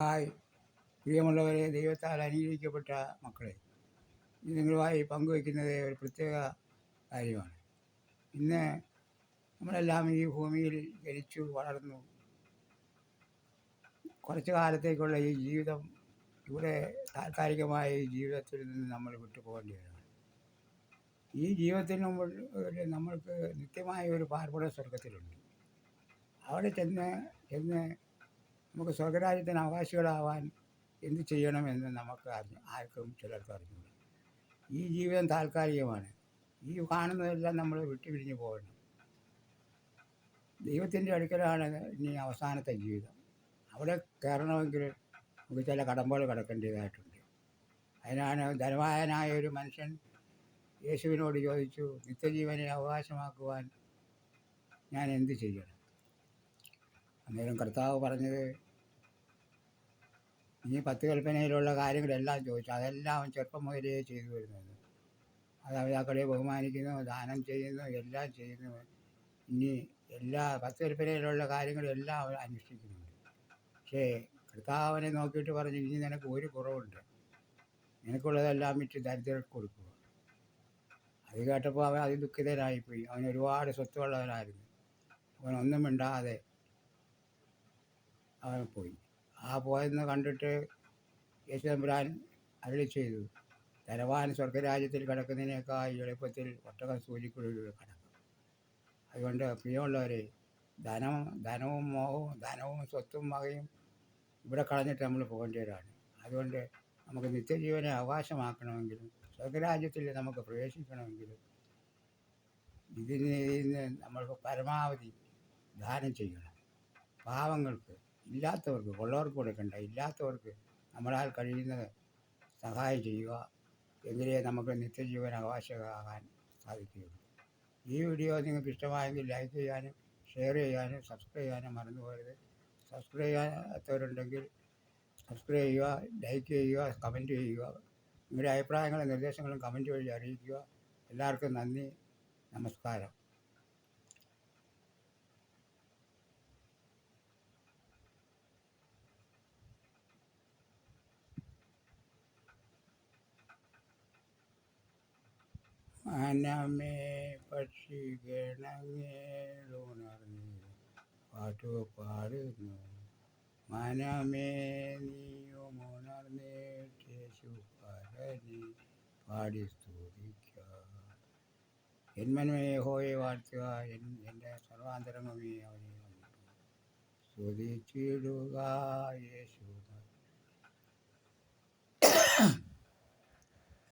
Hi, പ്രിയമുള്ളവരെ, ദൈവത്താൽ അനുഗ്രഹിക്കപ്പെട്ട മക്കളെ, ഇത് നിങ്ങളുമായി പങ്കുവയ്ക്കുന്നത് ഒരു പ്രത്യേക കാര്യമാണ്. ഇന്ന് നമ്മളെല്ലാം ഈ ഭൂമിയിൽ ജനിച്ചു വളർന്നു കുറച്ചു കാലത്തേക്കുള്ള ഈ ജീവിതം, ഇവിടെ താൽക്കാലികമായ ഈ ജീവിതത്തിൽ നിന്ന് നമ്മൾ വിട്ടുപോകേണ്ടതാണ്. ഈ ജീവിതത്തിന് മുമ്പ് നമ്മൾക്ക് നിത്യമായ ഒരു പാർപ്പിട സ്വർഗത്തിലുണ്ട്. അവിടെ ചെന്ന് നമുക്ക് സ്വർഗരാജ്യത്തിന് അവകാശികളാവാൻ എന്ത് ചെയ്യണമെന്ന് നമുക്ക് ആർക്കും ചിലർക്ക് അറിഞ്ഞു. ഈ ജീവിതം താൽക്കാലികമാണ്. ഈ കാണുന്നതെല്ലാം നമ്മൾ വിട്ടുപിരിഞ്ഞ് പോകണം. ദൈവത്തിൻ്റെ അടുക്കലാണ് ഇനി അവസാനത്തെ ജീവിതം. അവിടെ കയറണമെങ്കിൽ നമുക്ക് ചില കടമ്പകൾ കടക്കേണ്ടതായിട്ടുണ്ട്. അതിനാണ് ധനവാനായ ഒരു മനുഷ്യൻ യേശുവിനോട് ചോദിച്ചു, നിത്യജീവനെ അവകാശമാക്കുവാൻ ഞാൻ എന്ത് ചെയ്യണം? അന്നേരം കർത്താവ് പറഞ്ഞത്, ഈ 10 കൽപ്പനയിലുള്ള കാര്യങ്ങളെല്ലാം ചോദിച്ചു. അതെല്ലാം അവൻ ചെറുപ്പം മുതലേ ചെയ്തു വരുന്നത്. മാതാപിതാക്കളെ ബഹുമാനിക്കുന്നു, ദാനം ചെയ്യുന്നു, എല്ലാം ചെയ്യുന്നു. ഇനി എല്ലാ 10 കൽപ്പനയിലുള്ള കാര്യങ്ങളെല്ലാം അവൻ അനുഷ്ഠിക്കുന്നുണ്ട്. പക്ഷേ കർത്താവിനെ നോക്കിയിട്ട് പറഞ്ഞു, ഇനി നിനക്ക് ഒരു കുറവുണ്ട്. നിനക്കുള്ളതെല്ലാം വിറ്റ് ദരിദ്രർക്ക് കൊടുക്കുക. അത് കേട്ടപ്പോൾ അവൻ അതിദുഃഖിതനായിപ്പോയി. അവൻ ഒരുപാട് സ്വത്തുള്ളവനായിരുന്നു. അവൻ ഒന്നും മിണ്ടാതെ അവൻ പോയി. ആ പോയെന്ന് കണ്ടിട്ട് യേശുതമ്പുരാൻ അരുളി ചെയ്തു, ധനവാൻ സ്വർഗരാജ്യത്തിൽ കിടക്കുന്നതിനേക്കാൾ എളുപ്പത്തിൽ ഒട്ടകം സൂചിക്കുഴലിലൂടെ കിടക്കും. അതുകൊണ്ട് പ്രിയമുള്ളവരെ, ധനവും മോഹവും, ധനവും സ്വത്തും വകയും ഇവിടെ കളഞ്ഞിട്ട് നമ്മൾ പോകേണ്ടവരാണ്. അതുകൊണ്ട് നമുക്ക് നിത്യജീവനെ അവകാശമാക്കണമെങ്കിലും സ്വർഗരാജ്യത്തിൽ നമുക്ക് പ്രവേശിക്കണമെങ്കിലും ഇതിന് നമ്മൾക്ക് പരമാവധി ദാനം ചെയ്യണം. പാവങ്ങൾക്ക്, ഇല്ലാത്തവർക്ക്, ഉള്ളവർക്ക് കൊടുക്കണ്ട, ഇല്ലാത്തവർക്ക് നമ്മളാൽ കഴിയുന്നത് സഹായം ചെയ്യുക. എങ്കിലേ നമുക്ക് നിത്യജീവൻ അവകാശമാകാൻ സാധിക്കുകയുള്ളൂ. ഈ വീഡിയോ നിങ്ങൾക്ക് ഇഷ്ടമായെങ്കിൽ ലൈക്ക് ചെയ്യാനും ഷെയർ ചെയ്യാനും സബ്സ്ക്രൈബ് ചെയ്യാനും മറന്നു പോകരുത്. സബ്സ്ക്രൈബ് ചെയ്യാത്തവരുണ്ടെങ്കിൽ സബ്സ്ക്രൈബ് ചെയ്യുക, ലൈക്ക് ചെയ്യുക, കമൻറ്റ് ചെയ്യുക. നിങ്ങളുടെ അഭിപ്രായങ്ങളും നിർദ്ദേശങ്ങളും കമൻറ്റ് വഴി അറിയിക്കുക. എല്ലാവർക്കും നന്ദി, നമസ്കാരം. മനമേ പക്ഷിഗണങ്ങളുണർന്ന് പാട്ടുപാടുന്നു. മനമേ നീയുമുണർന്നേറ്റേശു പരനെ പാടി സ്തുതിക്കാം. എൻ മനമേ യഹോവയെ വാഴ്ത്തുക, എൻ്റെ സർവാന്തരംഗമേ അവനെ സ്തുതിച്ചിടുക. യേശു